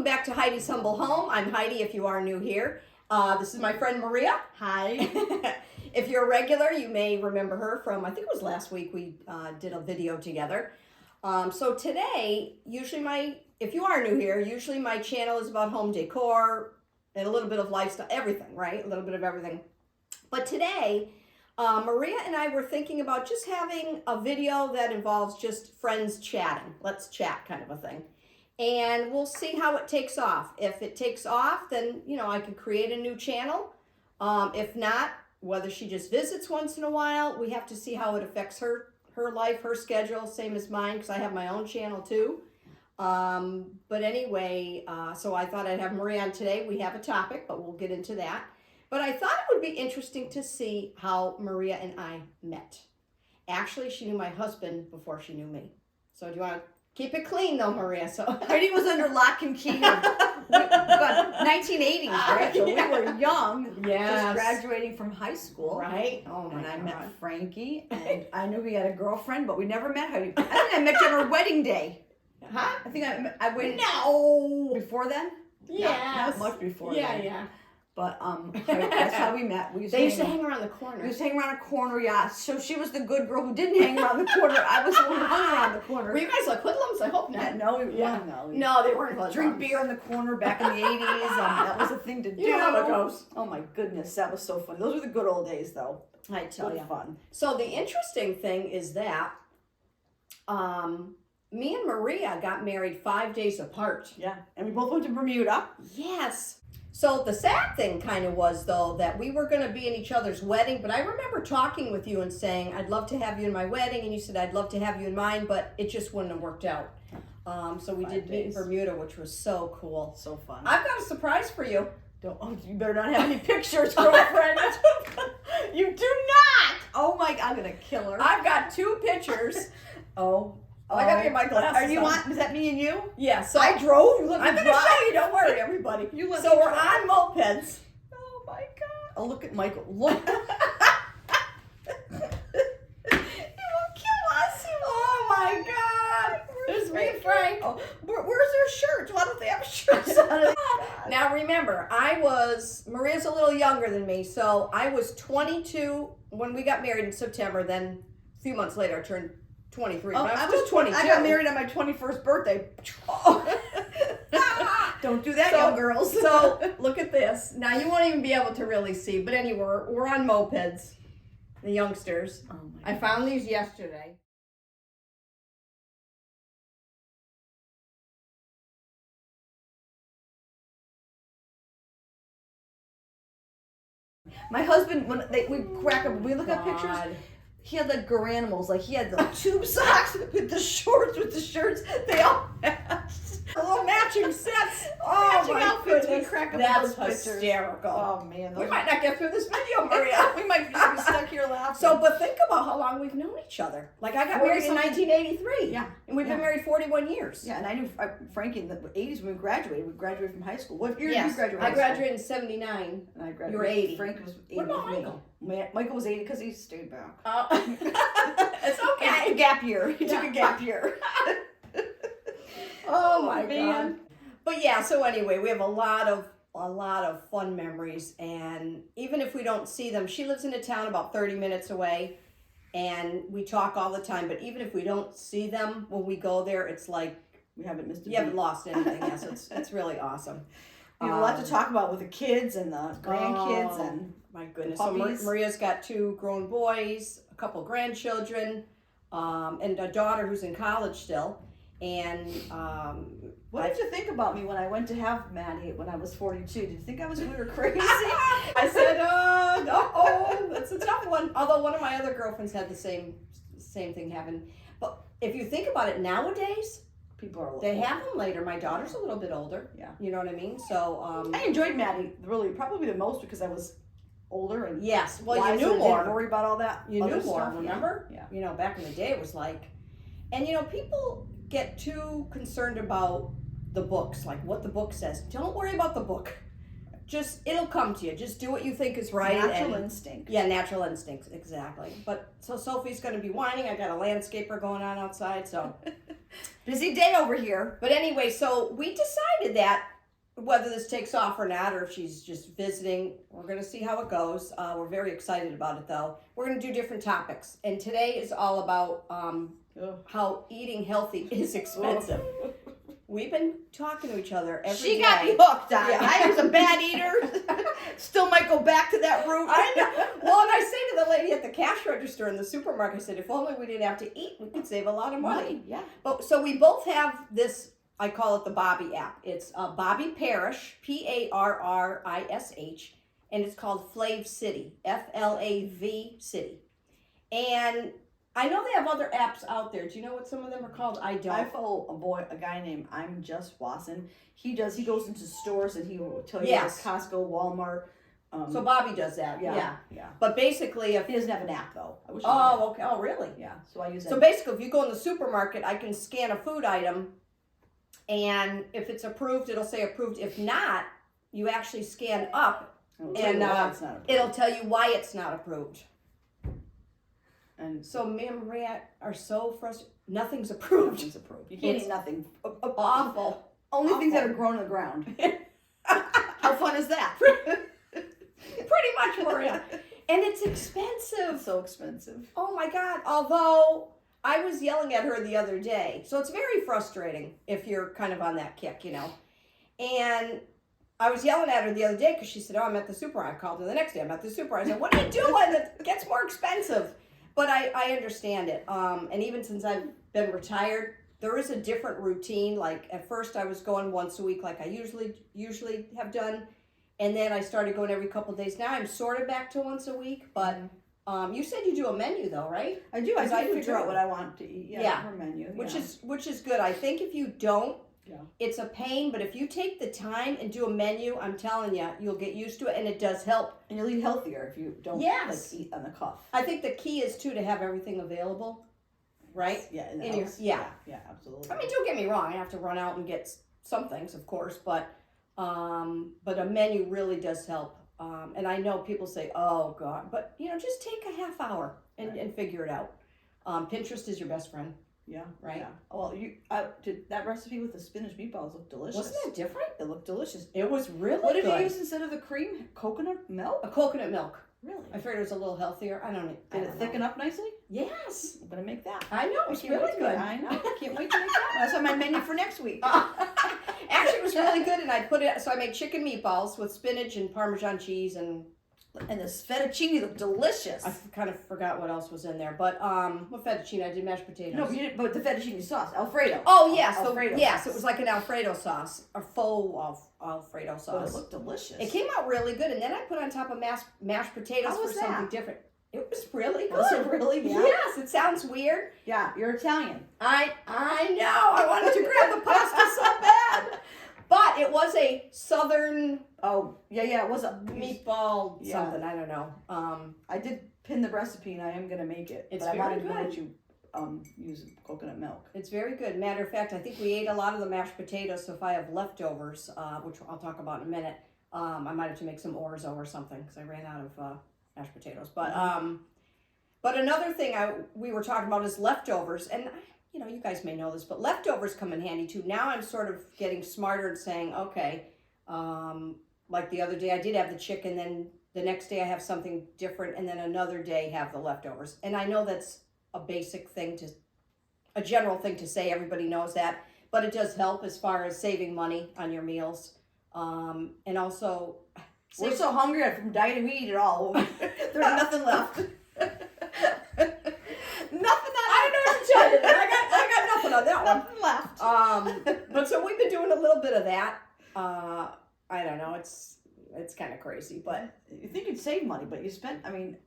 back to Heidi's Humble Home. I'm Heidi if you are new here. This is my friend Maria. Hi. If you're a regular, you may remember her from, I think it was last week, we did a video together. So today, if you are new here, usually my channel is about home decor and a little bit of lifestyle, everything, right? A little bit of everything. But today, Maria and I were thinking about just having a video that involves just friends chatting. Let's chat kind of a thing. And we'll see how it takes off. If it takes off, then, I can create a new channel. If not, whether she just visits once in a while, we have to see how it affects her life, her schedule, same as mine, because I have my own channel too. But anyway, so I thought I'd have Maria on today. We have a topic, but we'll get into that. But I thought it would be interesting to see how Maria and I met. Actually, she knew my husband before she knew me. So do you want to keep it clean though, Maria? So Heidi was under lock and key. 1980s, right? So we were young, just graduating from high school. Right? Oh my God. I met Frankie, and I knew he had a girlfriend, but we never met Heidi. I think I met you on our wedding day. Huh? I think I waited. No! Before then? Yeah. Not much before then. Yeah. But that's how we met. They used to hang around the corner. We used to hang around a corner, yeah. So she was the good girl who didn't hang around the corner. I was the one who hung around the corner. Were you guys like hoodlums? I hope not. Yeah, no, No, they weren't hoodlums. Drink beer in the corner back in the 80s. That was a thing to do. You know how it goes. Oh my goodness, that was so funny. Those were the good old days, though. I tell you. Fun. So the interesting thing is that me and Maria got married 5 days apart. Yeah, and we both went to Bermuda. Yes. So the sad thing kind of was, though, that we were going to be in each other's wedding, but I remember talking with you and saying, I'd love to have you in my wedding, and you said, I'd love to have you in mine, but it just wouldn't have worked out. So we did meet in Bermuda, which was so cool. So fun. I've got a surprise for you. You better not have any pictures, girlfriend. You do not! Oh my God, I'm going to kill her. I've got 2 pictures. I gotta get my glasses. Are you on? Is that me and you? Yeah. So I drove. You let me I'm gonna show you. Don't worry, everybody. So we're on mopeds. Oh my God! Oh, look at Michael. Look. He will kill us. Oh my God! There's me and Frank. Oh, where's their shirts? Why don't they have shirts on? Now remember, Maria's a little younger than me, so I was 22 when we got married in September. Then a few months later, I turned 23. Oh, I was 22. I got married on my 21st birthday. Don't do that, young girls. So look at this. Now you won't even be able to really see, but anyway, we're on mopeds, the youngsters. Oh my I found these yesterday. My husband, we look at pictures. He had like garanimals, like he had the tube socks with the shorts, with the shirts. They all matched. A little matching sets. Matching outfits. Goodness. We crack up That's those pictures. hysterical. Oh man, we might not get through this video, Maria. We might be stuck here laughing. So, but think about how long we've known each other. Like I got married in 1983. Yeah, and we've been married 41 years. Yeah, and I knew Frankie in the 80s when we graduated. We graduated from high school. What year did you graduate? I graduated in 79. And I graduated. You were 80. Frank was 80. What about Michael? Michael was 80 because he stayed back. It's okay. A gap year. He took a gap year. Oh my God. But yeah, so anyway, we have a lot of fun memories, and even if we don't see them, she lives in a town about 30 minutes away, and we talk all the time, but even if we don't see them when we go there, it's like we haven't missed a beat. You haven't lost anything. Yes, it's really awesome. We have a lot to talk about with the kids and the grandkids and my goodness. So Maria's got 2 grown boys, a couple grandchildren, and a daughter who's in college still. And what did you think about me when I went to have Maddie when I was 42? Did you think I was weird or crazy? I said, no, that's a tough one. Although one of my other girlfriends had the same thing happen. But if you think about it nowadays, people are they have them later. My daughter's a little bit older. Yeah. You know what I mean? So I enjoyed Maddie really probably the most because I was older and yes. Well, you knew more. Didn't worry about all that. You knew more. Stuff. Remember? Yeah. Back in the day, it was like, and people get too concerned about the books, like what the book says. Don't worry about the book. Just, it'll come to you. Just do what you think is right. Natural instinct. Yeah, natural instincts, exactly. But, so Sophie's going to be whining. I got a landscaper going on outside, so. Busy day over here. But anyway, so we decided that whether this takes off or not, or if she's just visiting. We're going to see how it goes. We're very excited about it, though. We're going to do different topics. And today is all about how eating healthy is expensive. We've been talking to each other every day. She got me hooked on it. Yeah. I was a bad eater. Still might go back to that route. I know. Well, and I say to the lady at the cash register in the supermarket, I said, if only we didn't have to eat, we could save a lot of money. Yeah. But so we both have this, I call it the Bobby app. It's Bobby Parish, Parrish, and it's called Flav City, FLAV City. And I know they have other apps out there. Do you know what some of them are called? I don't. I follow a guy named I'm Just Wasson. He goes into stores and he will tell you Yes. Costco, Walmart. So Bobby does that. Yeah. But basically, if He doesn't have an app though. I wish he oh, okay. Oh, really? did. Yeah. So I use that. So basically, if you go in the supermarket, I can scan a food item, and if it's approved, it'll say approved. If not, you actually scan up, and it'll tell you why it's not approved. And So me and Maria are so frustrated. Nothing's approved. nothing's approved. You can't It's eat nothing. Awful. Only things that awful. are grown in the ground. How fun is that? Pretty much, Maria. And it's expensive. It's so expensive. Oh my God. Although I was yelling at her the other day. So it's very frustrating if you're kind of on that kick, you know. And I was yelling at her the other day because she said, oh, I'm at the supermarket. I called her the next day. I'm at the supermarket. I said, what are you doing? It gets more expensive. But I understand it. And even since I've been retired, there is a different routine. Like at first I was going once a week like I usually have done. And then I started going every couple of days. Now I'm sort of back to once a week. But you said you do a menu though, right? I do. I do figure out too. what I want to eat. Yeah. Her menu. Which is good. I think if you don't, Yeah. it's a pain. But if you take the time and do a menu, I'm telling you, you'll get used to it, and it does help. And you'll eat healthier if you don't Yes. like eat on the cuff. I think the key is too to have everything available, right? Yeah. In the In your- house. yeah. Yeah. Absolutely. I mean, don't get me wrong. I have to run out and get some things, of course, but a menu really does help. And I know people say, "Oh God," but you know, just take a half hour and figure it out. Pinterest is your best friend. Yeah. Right. Yeah. Well, did that recipe with the spinach meatballs look delicious? Wasn't it different? It looked delicious. It was really What did good. you use instead of the cream? Coconut milk? A coconut milk. Really? I figured it was a little healthier. I don't Did it thicken up nicely? Yes. I'm gonna make that. I know. I It's can't really wait to good. I know. Can't wait to make that. That's on my menu for next week. Actually, it was really good, and I put it. So I made chicken meatballs with spinach and Parmesan cheese, and this fettuccine looked delicious. I kind of forgot what else was in there. But what fettuccine? I did mashed potatoes. No, you didn't, but the fettuccine sauce, Alfredo. Oh yes, Alfredo yes, sauce. it was like an Alfredo sauce, a faux Alfredo But sauce. it looked delicious. It came out really good, and then I put on top of mashed potatoes How for was something that? different. It was really good. Was it really? Yeah. Yes, it sounds weird. Yeah, you're Italian. I know. I wanted to grab the pasta so bad, but it was a southern Oh, yeah, it was a meatball Yeah. something. I don't know. I did pin the recipe and I am gonna make it. It's but very I wanted to know good. that you use coconut milk. It's very good. Matter of fact, I think we ate a lot of the mashed potatoes. So if I have leftovers, which I'll talk about in a minute, I might have to make some orzo or something because I ran out of mashed potatoes. But another thing we were talking about is leftovers, and you know, you guys may know this, but leftovers come in handy too. Now I'm sort of getting smarter and saying, okay, like the other day I did have the chicken, then the next day I have something different, and then another day have the leftovers. And I know that's a basic thing a general thing to say, everybody knows that, but it does help as far as saving money on your meals. And also, We're so hungry from dieting, we eat it all. There's nothing left. nothing that I don't know what to tell you. I got nothing on that one. Nothing left. But so we've been doing a little bit of that. I don't know. It's kind of crazy, but You think you'd save money, but you spent, I mean,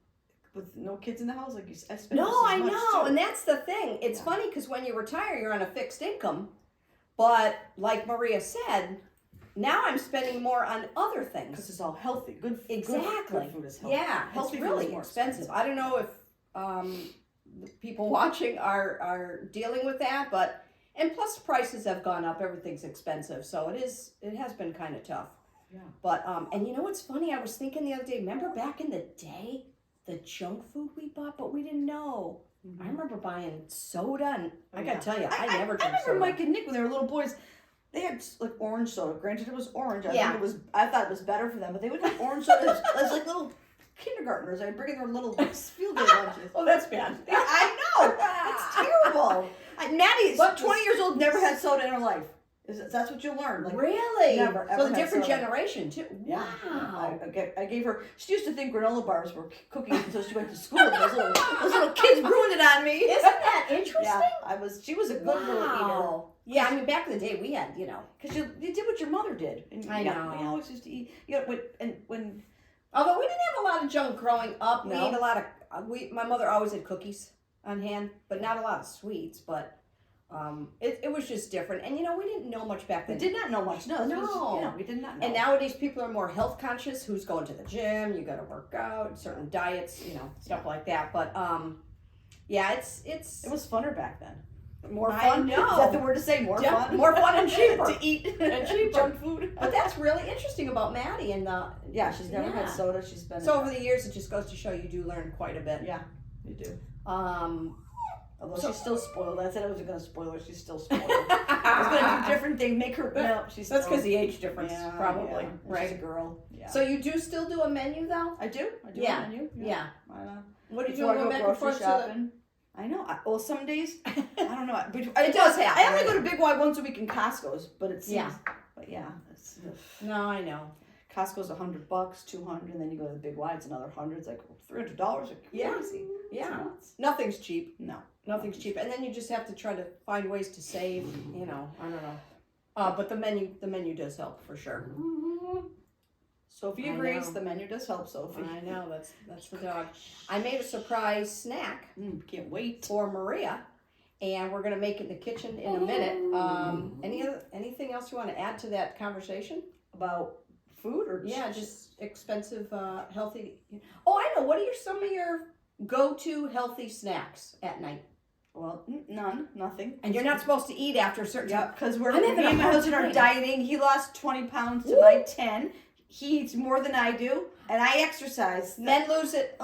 with no kids in the house, like I spent no, just as I much, know, too. and that's the thing. It's Yeah. funny because when you retire, you're on a fixed income, but like Maria said, now I'm spending more on other things. Because it's all healthy. Good Exactly. Good food is healthy. Yeah, Healthy it's food is really more expensive. I don't know if the people watching are dealing with that, but and plus prices have gone up. Everything's expensive, so it has been kind of tough. Yeah. But and you know what's funny? I was thinking the other day. Remember back in the day, the junk food we bought, but we didn't know. I remember buying soda, and I gotta tell you, I never I drank remember soda. Mike and Nick when they were little boys. They had like orange soda. Granted, it was orange. Yeah. I thought it was better for them, but they would have orange soda as like little kindergartners. I'd bring in their little field day lunches. Oh, that's bad. I know. It's terrible. Maddie, 20 years old, never had soda in her life. That's what you learn. Like, Really? Never, ever So a had different soda. generation too. Yeah. Wow. I gave her. She used to think granola bars were cookies until she went to school. Those little kids ruined it on me. Isn't that interesting? Yeah, She was a good little eater. Wow. Yeah, I mean, back in the day, we had, Because you did what your mother did. And I know. We always used to eat. When although we didn't have a lot of junk growing up. No. We ate a lot of. My mother always had cookies on hand, but not a lot of sweets. But it was just different, and we didn't know much back we then. did not know much. No. We did not know. And nowadays, people are more health conscious. Who's going to the gym? You got to work out, certain diets, stuff like that. But yeah, it was funner back then. More I fun. know. Is that the word to say? More fun. More fun and cheaper to eat and cheaper. junk food. But that's really interesting about Maddie and yeah, she's never had soda. She's been so over the years. It just goes to show you do learn quite a bit. Yeah, you do. Although she's still spoiled. I said I wasn't going to spoil her. She's still spoiled. I was going to do different things. Make her. No, she's. That's because the age difference, probably. Yeah. Right. She's a girl. Yeah. So you do still do a menu though? I do. I do Yeah. a menu. Yeah. What do you do? Before I Go go back and grocery forth shopping. I know. Well, some days I don't know. It does happen. I only go to Big Y once a week in Costco's, but it seems. Yeah. But yeah, No, I know. Costco's $100, $200, and then you go to the Big Y, it's another $100. It's like $300. Yeah. Crazy. Yeah. Nothing's cheap. No. Nothing's cheap, and then you just have to try to find ways to save. I don't know. But the menu does help for sure. Sophie I agrees. know. The menu does help Sophie. I know that's the dog. I made a surprise snack Can't wait. for Maria, and we're gonna make it in the kitchen in a minute. Anything else you want to add to that conversation About food or just expensive, healthy? Oh, I know. What are some of your go-to healthy snacks at night? Well, nothing. And you're not supposed to eat after a certain time. Yeah, because me I'm having a and my hard husband are time. dieting. He lost 20 pounds to Woo! my 10. He eats more than I do, and I exercise. Men lose it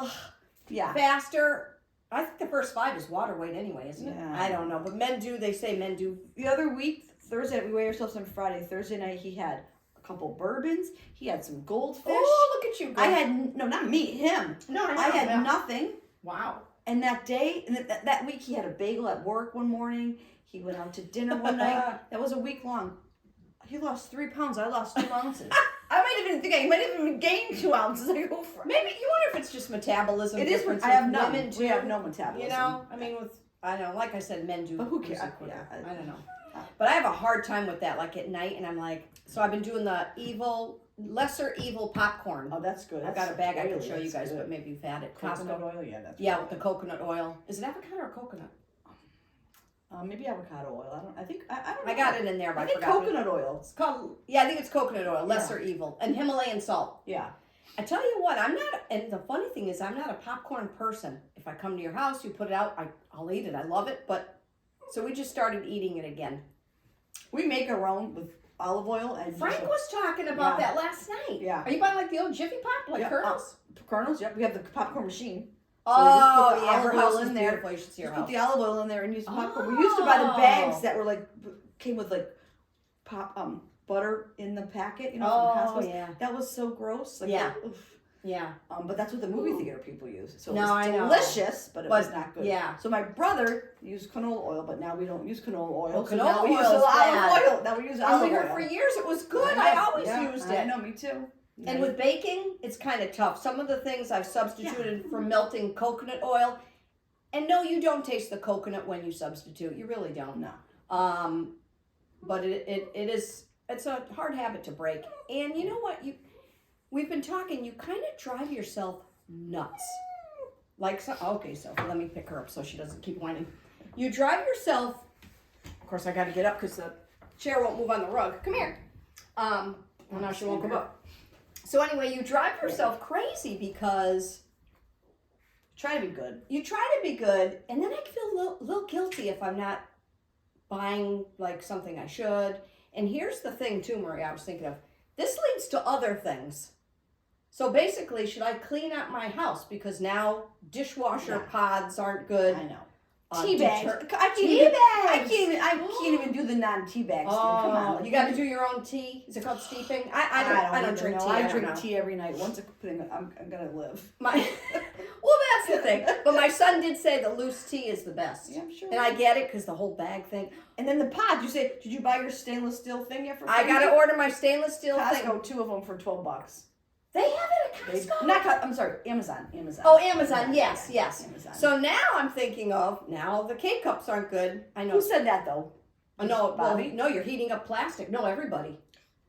Yeah. faster. I think the first 5 is water weight anyway, isn't it? Yeah. I don't know, but they say men do. The other week, Thursday, we weighed ourselves on Friday. Thursday night, he had a couple bourbons. He had some goldfish. Oh, look at you! I had, no, not me, him. No, I had nothing. Wow. And that day, and that week, he had a bagel at work one morning. He went out to dinner one night. That was a week long. He lost 3 pounds. I lost 2 ounces. I might even think I might even gain 2 ounces. I go for Maybe you wonder if it's just metabolism. it is. difference I have with none. women too. We have no metabolism. I mean, I don't know. Like I said, men do. But who lose it cares? quicker. Yeah. I don't know. But I have a hard time with that. Like at night, and I'm like, so I've been doing the lesser evil popcorn. Oh, that's good. I've got a bag I can Oily, show you that's guys, good. but maybe you've had it. Coconut Costco. oil, yeah, that's Yeah, good. with the coconut oil. Is it avocado or coconut? Maybe avocado oil. I think I don't know. I got it in there, but I I think forgot. coconut oil. It's called. Yeah, I think it's coconut oil. Lesser evil and Himalayan salt. Yeah. I tell you what, I'm not. And the funny thing is, I'm not a popcorn person. If I come to your house, you put it out, I'll eat it. I love it. But so we just started eating it again. We make our own with olive oil and Frank was talking about that last night. Yeah. Are you buying like the old Jiffy Pop, like Colonel's? Kernels. Yep. We have the popcorn machine. Oh, we just put the yeah, her olive house oil is in there. beautiful. You should see her Just house. put the olive oil in there and use the popcorn. We used to buy the bags that were like came with like butter in the packet. You know, from Costco. Yeah. That was so gross. Like, Yeah. oof. Yeah. But that's what the movie theater people use. So No, it was I know. delicious, but it was not good. Yeah. So my brother used canola oil, but now we don't use canola oil. Well, so canola now we use oil is bad. olive oil. Now we use olive oil. For years it was good. I always used it. I know, me too. And with baking, it's kind of tough. Some of the things I've substituted for melting coconut oil. And no, you don't taste the coconut when you substitute. You really don't. No. But it's a hard habit to break. And you know what? We've been talking, you kind of drive yourself nuts. Like, okay, so let me pick her up so she doesn't keep whining. You drive yourself, of course I got to get up because the chair won't move on the rug. Come here. Well, now she won't come up. So anyway, you drive yourself crazy because Try to be good. you try to be good, and then I feel a little guilty if I'm not buying like something I should. And here's the thing too, Maria, I was thinking of. This leads to other things. So basically, should I clean up my house? Because now dishwasher pods aren't good. I know. Tea bags. I can't even do the non-tea bags. Oh, Come on. you got to do your own tea. Is it called steeping? I don't drink tea. I drink tea every night. Once I'm gonna live. Well, that's the thing. But my son did say the loose tea is the best. Yeah, I'm sure. And I get it because the whole bag thing. And then the pot. Did you buy your stainless steel thing yet for? I got to order my stainless steel Costco, thing. 2 of them for $12. They have it at Costco. I'm sorry, Amazon. Oh, Amazon. Yes. Amazon. So now I'm thinking of the K-cups aren't good. I know. Who said that though? No, Bobby? no, you're heating up plastic. No, everybody.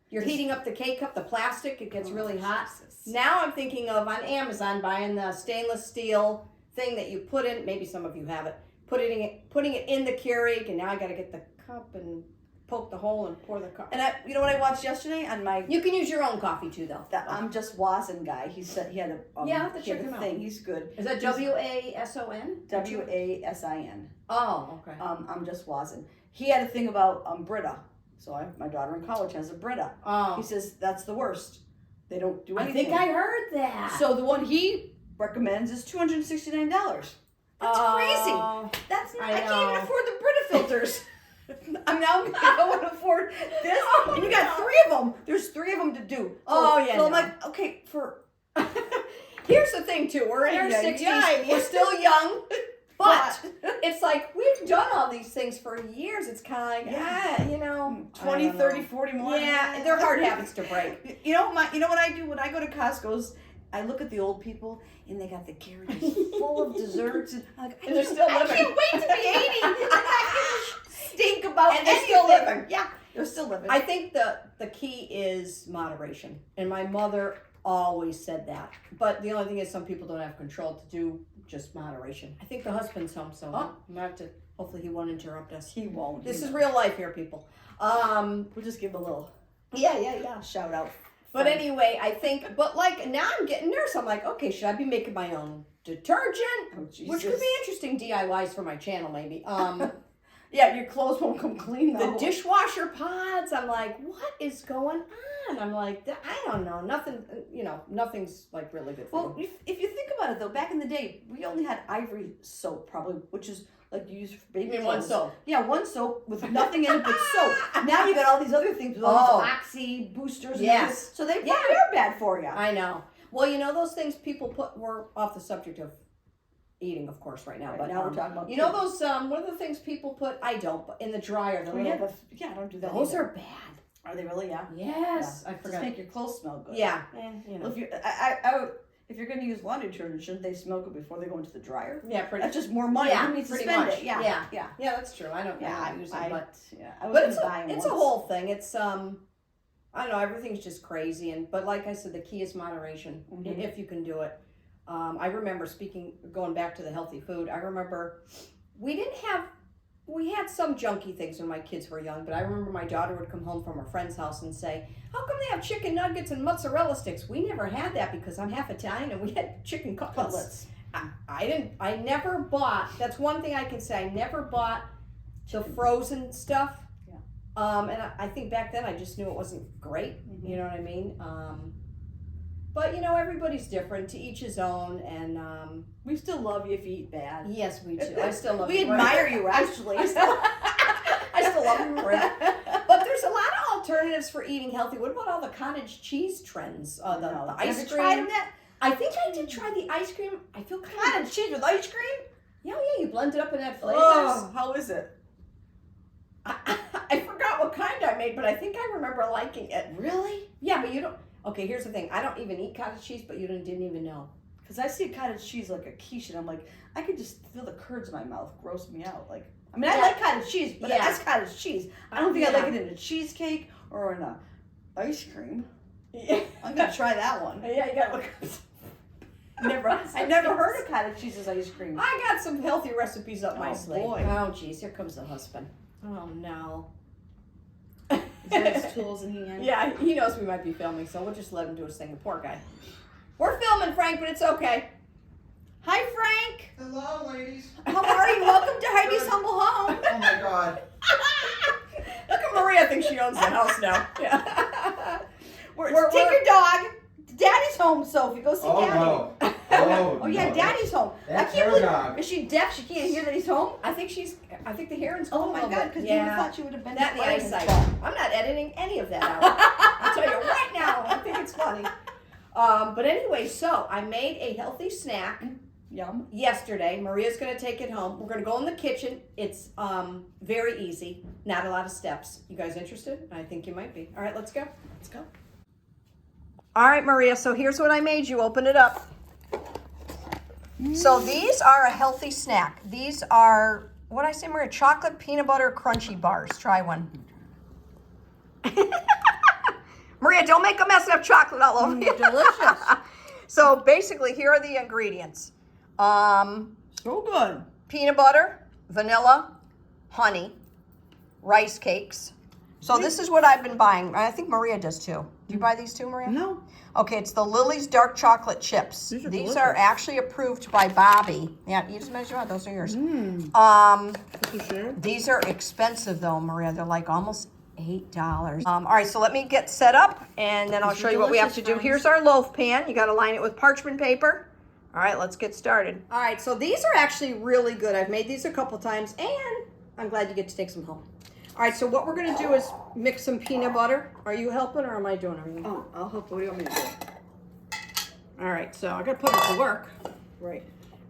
You're heating up the K-cup, the plastic. It gets really hot. Jesus. Now I'm thinking of on Amazon buying the stainless steel thing that you put in. Maybe some of you have it. Putting it in the Keurig, and now I got to get the cup and poke the hole and pour the coffee. And you know what I watched yesterday on my. You can use your own coffee too, though. The I'm Just Wason guy. He said he had a. Yeah, I have to check him out. He's good. Is that WASON? WASIN. Oh, okay. I'm Just Wason. He had a thing about Brita. So my daughter in college has a Brita. Oh. He says that's the worst. They don't do anything. I think I heard that. So the one he recommends is $269. That's crazy. That's not, I can't even afford the Brita filters. I'm now going to afford this, and you got 3 of them. There's 3 of them to do. So, yeah. So I'm like, okay, for. Here's the thing too. We're in our 60s. We're still young, but it's like we've done all these things for years. It's kind of 20, 30, 40 more. Yeah, they're hard habits to break. You know what I do when I go to Costco's? I look at the old people, and they got the carriages full of desserts, and I'm like, they're still living. I can't wait to be 80. And I can stink about And they're anything. still living. Yeah, they're still living. I think the key is moderation, and my mother always said that. But the only thing is, some people don't have control to do just moderation. I think the husband's home, so I'm gonna have to. Hopefully, he won't interrupt us. He won't. This is real life here, people. We'll just give him a little shout out. But anyway, I think, but like now I'm getting nervous. I'm like, okay, should I be making my own detergent? Oh, Jesus. Which could be interesting DIYs for my channel, maybe. Yeah, your clothes won't come clean though. The dishwasher pods. I'm like, what is going on? I'm like, I don't know. Nothing. Nothing's like really good for me. If you think about it though, back in the day, we only had Ivory soap, probably, which is like you use for baby clothes. One soap. Yeah, one soap with nothing in it but soap. Now you got all these other things with all these oxy boosters. Yes. So they probably are bad for you. I know. Well, those things people put. We're off the subject of eating, of course, right now. But now we're talking about. Those one of the things people put. I don't, but in the dryer. I don't do that. Those either. are bad. Are they really? Yeah. Yes, yeah. I forgot. Just make your clothes smell good. Yeah. Well, if you're going to use laundry detergent, shouldn't they smoke it before they go into the dryer? Yeah, pretty. That's just more money. Yeah, Who needs to pretty spend much. it? Yeah, that's true. I don't use it, but it's a whole thing. It's I don't know. Everything's just crazy, but like I said, the key is moderation. Mm-hmm. If you can do it. I remember going back to the healthy food. I remember we had some junky things when my kids were young, but I remember my daughter would come home from her friend's house and say, how come they have chicken nuggets and mozzarella sticks? We never had that because I'm half Italian and we had chicken cutlets. I never bought, that's one thing I can say, I never bought the frozen stuff. Yeah. And I think back then I just knew it wasn't great, you know what I mean? But everybody's different, to each his own, and we still love you if you eat bad. Yes, we do. I still love you. We admire you, actually. I still love you, Maria. But there's a lot of alternatives for eating healthy. What about all the cottage cheese trends? The ice cream. Tried them yet? I think I did try the ice cream. I feel cottage cheese with ice cream. Yeah, you blend it up and add flavors. Oh, how is it? I forgot what kind I made, but I think I remember liking it. Really? Yeah, but you don't. Okay, here's the thing. I don't even eat cottage cheese, but you didn't even know. Because I see cottage cheese like a quiche, and I'm like, I could just feel the curds in my mouth gross me out. Like, I mean, I like cottage cheese, but that's cottage cheese. I don't think I like it in a cheesecake or in a ice cream. Yeah. I'm gonna try that one. Yeah, you gotta look up. I never heard of cottage cheese as ice cream. I got some healthy recipes up my sleeve. Boy. Oh, geez, here comes the husband. Oh, no. He's got his tools in hand. Yeah, he knows we might be filming, so we'll just let him do his thing. The poor guy. We're filming, Frank, but it's okay. Hi, Frank. Hello, ladies. How are you? Welcome to Heidi's Humble Home. Oh, my God. Look at Maria. Thinks she owns the house now. Yeah. Take your dog. Daddy's home, Sophie. Go see Daddy. Oh, no. Oh, Oh yeah, no, Daddy's home. that's I can't her believe. dog. Is she deaf? She can't hear that he's home. I think the hearing's Oh cool my a little God! bit. Because you would have thought she would have been That and the spraying and eyesight. stuff. I'm not editing any of that out. I'll tell you right now. I think it's funny. But anyway, so I made a healthy snack Yum. yesterday. Maria's gonna take it home. We're gonna go in the kitchen. It's very easy. Not a lot of steps. You guys interested? I think you might be. All right, let's go. Let's go. All right, Maria, so here's what I made you. Open it up. So these are a healthy snack. These are, what did I say, Maria? Chocolate peanut butter crunchy bars. Try one. Maria, don't make a mess and have chocolate all over you. Delicious. So basically, here are the ingredients. So good. Peanut butter, vanilla, honey, rice cakes. So this is what I've been buying. I think Maria does too. Do you buy these too, Maria? No. Okay, it's the Lily's dark chocolate chips. These are These delicious. are actually approved by Bobby. Yeah, you just measure out. Those are yours. Sure. These are expensive though, Maria. They're like almost $8. All right, so let me get set up, and then I'll These show are you what we have to delicious, do. Here's our loaf pan. You got to line it with parchment paper. All right, let's get started. All right, so these are actually really good. I've made these a couple times, and I'm glad you get to take some home. All right, so what we're gonna do is mix some peanut butter. Are you helping, or am I doing everything? Oh, I'll help. What do you want me to do? All right, so I gotta put it to work. Right.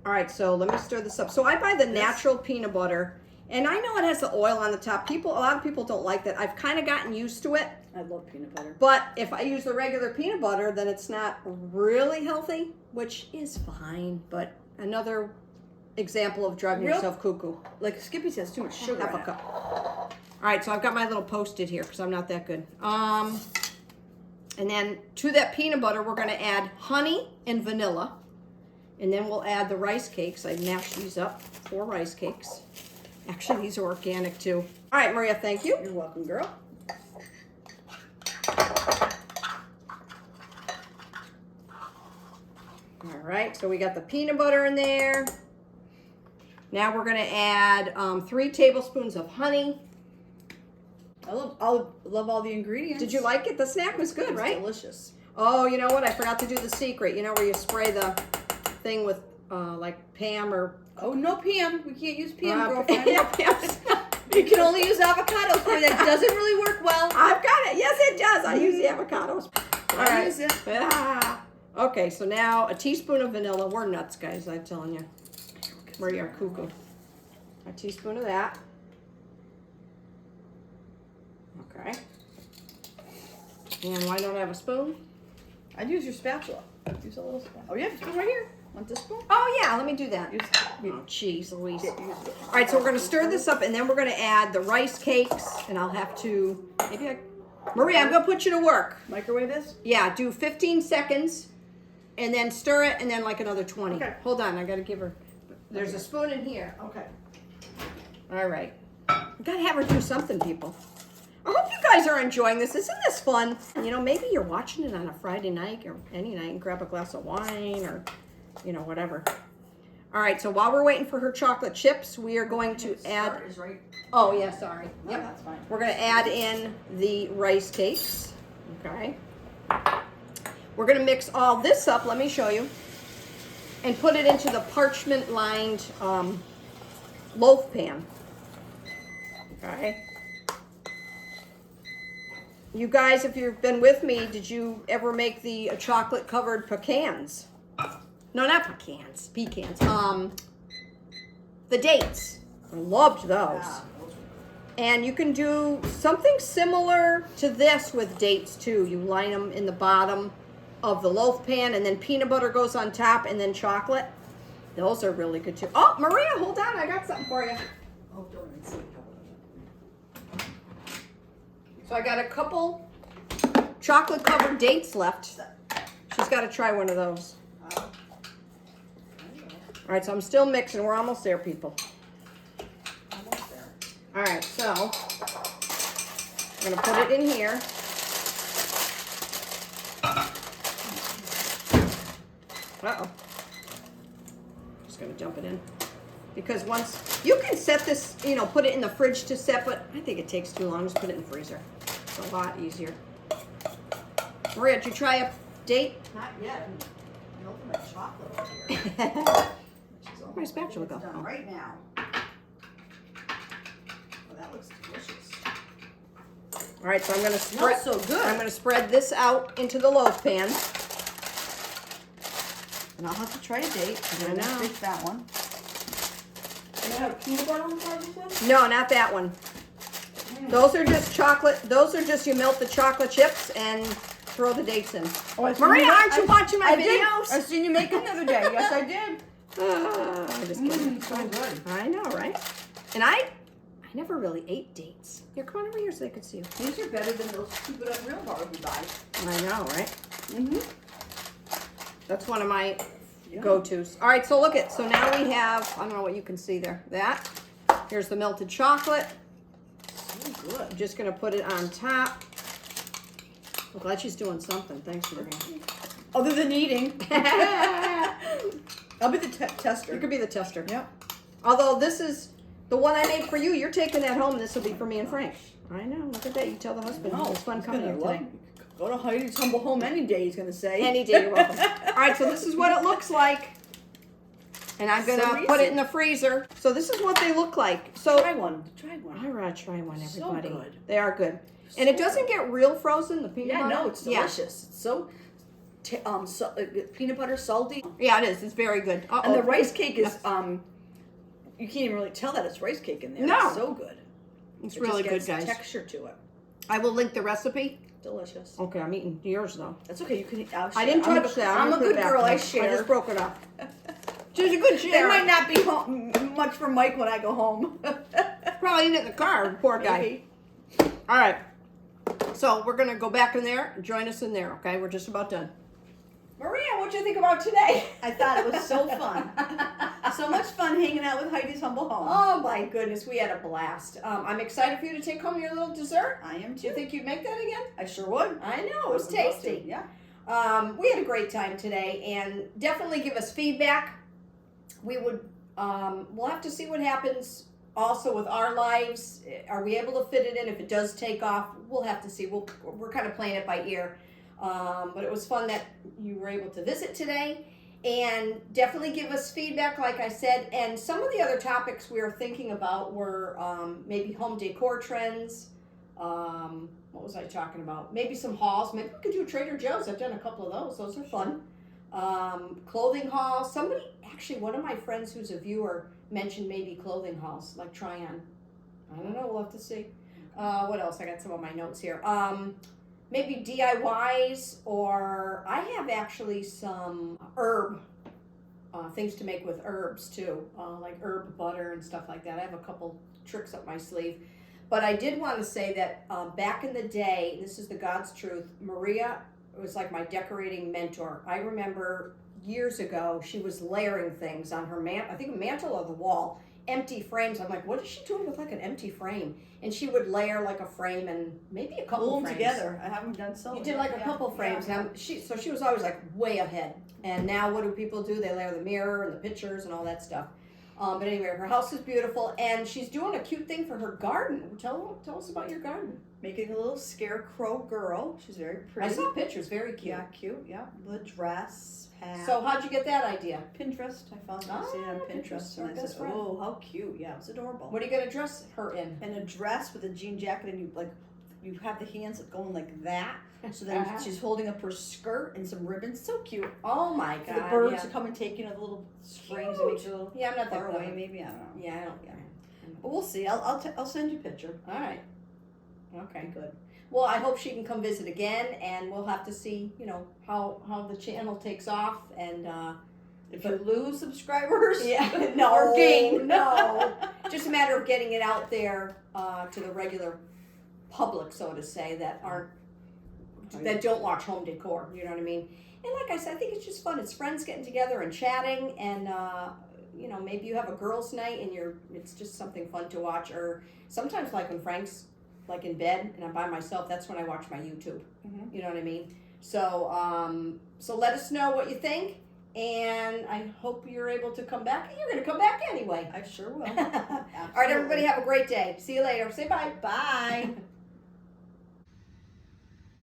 All right, so let me stir this up. So I buy the natural peanut butter, and I know it has the oil on the top. A lot of people don't like that. I've kind of gotten used to it. I love peanut butter. But if I use the regular peanut butter, then it's not really healthy, which is fine. But another example of driving yourself cuckoo. Like Skippy says, too much sugar. Half a in it. cup. All right, so I've got my little Post-it here because I'm not that good. And then to that peanut butter, we're going to add honey and vanilla. And then we'll add the rice cakes. I mashed these up, 4 rice cakes. Actually, these are organic too. All right, Maria, thank you. You're welcome, girl. All right, so we got the peanut butter in there. Now we're going to add 3 tablespoons of honey. I love all the ingredients. Did you like it? The snack was good, It's right? delicious. Oh, you know what? I forgot to do the secret. You know where you spray the thing with like Pam or... Oh, no Pam. We can't use Pam, Uh, girlfriend. yeah, Pam's You can only use avocado spray. That doesn't really work well. I've got it. Yes, it does. I use the avocados. All I right. use it. Ah. Okay, so now a teaspoon of vanilla. We're nuts, guys. I'm telling you. We're cuckoo. A teaspoon of that. Okay. And why don't I have a spoon? I'd use your spatula. Use a little spoon. Oh, yeah, spoon right here. Want this spoon? Oh, yeah. Let me do that. Use Oh, jeez, Louise. it. Use it. All right, so we're going to stir this up, and then we're going to add the rice cakes, and I'll have to, Maria, I'm going to put you to work. Microwave this? Yeah, do 15 seconds, and then stir it, and then like another 20. Okay. Hold on, I got to give her, there's a spoon in here. Okay. All right. I got to have her do something, people. I hope you guys are enjoying this. Isn't this fun? You know, maybe you're watching it on a Friday night or any night and grab a glass of wine or, you know, whatever. All right, so while we're waiting for her chocolate chips, we are going to add... Is right. Oh, yeah, sorry. No, Yep. that's fine. We're going to add in the rice cakes. Okay. We're going to mix all this up, let me show you, and put it into the parchment-lined loaf pan. Okay. You guys, if you've been with me, did you ever make the chocolate-covered pecans? No, not pecans. Pecans. The dates. I loved those. Yeah. And you can do something similar to this with dates too. You line them in the bottom of the loaf pan, and then peanut butter goes on top, and then chocolate. Those are really good too. Oh, Maria, hold on. I got something for you. Oh, don't even see. So I got a couple chocolate-covered dates left. She's got to try one of those. All right, so I'm still mixing. We're almost there, people. Almost there. All right, so I'm gonna put it in here. Uh-oh. Just gonna dump it in. Because once, you can set this, you know, put it in the fridge to set, but I think it takes too long. Just put it in the freezer. It's a lot easier. Maria, did you try a date? Not yet. help with my chocolate over here. She's almost My spatula ready. It's go? done Oh. right now. Oh, that looks delicious. All right, so I'm gonna spread. Smells so good. I'm gonna spread this out into the loaf pan. And I'll have to try a date. I know. I'll fix that one. And I have peanut butter on the side of this one? No, not that one. Those are just chocolate. Those are just you melt the chocolate chips and throw the dates in. Oh, I seen Maria, you- aren't you watching my I did. videos? I seen you make them the other day. Yes, I did. I'm just kidding. So good. I know, right? And I never really ate dates. Here, come on over here so they could see you. These are better than those stupid Unreal bars we buy. I know, right? Mm-hmm. That's one of my Yeah. go-tos. All right, so look at. So now we have. I don't know what you can see there. That. Here's the melted chocolate. So good. I'm just gonna put it on top. I'm glad she's doing something. Thanks, Maria. Other than eating. I'll be the tester. You could be the tester. Yep. Although this is the one I made for you. You're taking that home, and this will be for me and Frank. I know. Look at that. You tell the husband. No, It's fun he's coming gonna here love today. it. Go to Heidi's humble home any day, he's going to say. Any day you're welcome. All right, so this is what it looks like. And I'm going to So put it easy. in the freezer. So this is what they look like. So Try one. Try one. I want to try one, So everybody. good. They are good. And it So doesn't get real frozen, the peanut Yeah, butter. no, it's delicious. It's so, peanut butter salty. Yeah, it is. It's very good. Uh-oh. And the rice cake is, you can't even really tell that it's rice cake in there. No. It's so good. It's It really just good, gets guys. texture to it. I will link the recipe. Delicious. Okay, I'm eating yours, though. That's okay. You can eat. I'll I share. didn't I'm touch a, that. I'm a gonna put it good back girl. there. I share. I just broke it off. She's a good They share. might not be home, much for Mike when I go home. Probably eat it in the car, poor guy. Maybe. All right. So we're going to go back in there. Join us in there, okay? We're just about done. Maria, what'd you think about today? I thought it was so fun. So much fun hanging out with Heidi's humble home. Oh my goodness, we had a blast. I'm excited for you to take home your little dessert. I am Do you too. think you'd make that again? I sure would. I know, it was I would love tasty. to, Yeah. We had a great time today, and definitely give us feedback. We would, we'll have to see what happens also with our lives. Are we able to fit it in? If it does take off, we'll have to see. We're kind of playing it by ear. But it was fun that you were able to visit today, and definitely give us feedback, like I said. And some of the other topics we were thinking about were maybe home decor trends. What was I talking about? Maybe some hauls. Maybe we could do Trader Joe's. I've done a couple of those. Those are fun. Clothing hauls. Somebody, actually, one of my friends who's a viewer mentioned maybe clothing hauls, like try on. I don't know. We'll have to see. What else? I got some of my notes here. Maybe DIYs, or I have actually some herb things to make with herbs too, like herb butter and stuff like that. I have a couple tricks up my sleeve. But I did want to say that back in the day, this is the God's truth, Maria was like my decorating mentor. I remember years ago, she was layering things on her I think a mantle or the wall, empty frames. I'm like, what is she doing with like an empty frame? And she would layer like a frame and maybe a couple Glue them frames. together. I haven't done so. You did like a couple frames. Yeah. Now so she was always like way ahead. And now what do people do? They layer the mirror and the pictures and all that stuff. But anyway, her house is beautiful, and she's doing a cute thing for her garden. Tell us about your garden. Making a little scarecrow girl. She's very pretty. I saw pictures, very cute. Yeah, cute. Yeah, the dress, hat. So how'd you get that idea? Pinterest. I found it on Pinterest, Pinterest, our and I best said, friend. "Oh, how cute! Yeah, it was adorable." What are you gonna dress her in? And a dress with a jean jacket, and you have the hands going like that. So then she's holding up her skirt and some ribbons. So cute. Oh my For god! the birds yeah. to come and take, the little strings and make you a little Yeah, I'm not that far away. clever. Maybe I don't know. Yeah, I don't. Yeah. But we'll see. I'll send you a picture. All right. Okay. Good. Well, I hope she can come visit again, and we'll have to see, how the channel takes off, and If you lose subscribers, no, or gain. no, just a matter of getting it out there to the regular public, so to say, that don't watch home decor. You know what I mean? And like I said, I think it's just fun. It's friends getting together and chatting, and maybe you have a girls' night, and it's just something fun to watch. Or sometimes, like when Frank's like in bed and I'm by myself, that's when I watch my YouTube. Mhm. You know what I mean? So so let us know what you think, and I hope you're able to come back. You're going to come back anyway. I sure will. All right, everybody, have a great day. See you later. Say bye. Bye.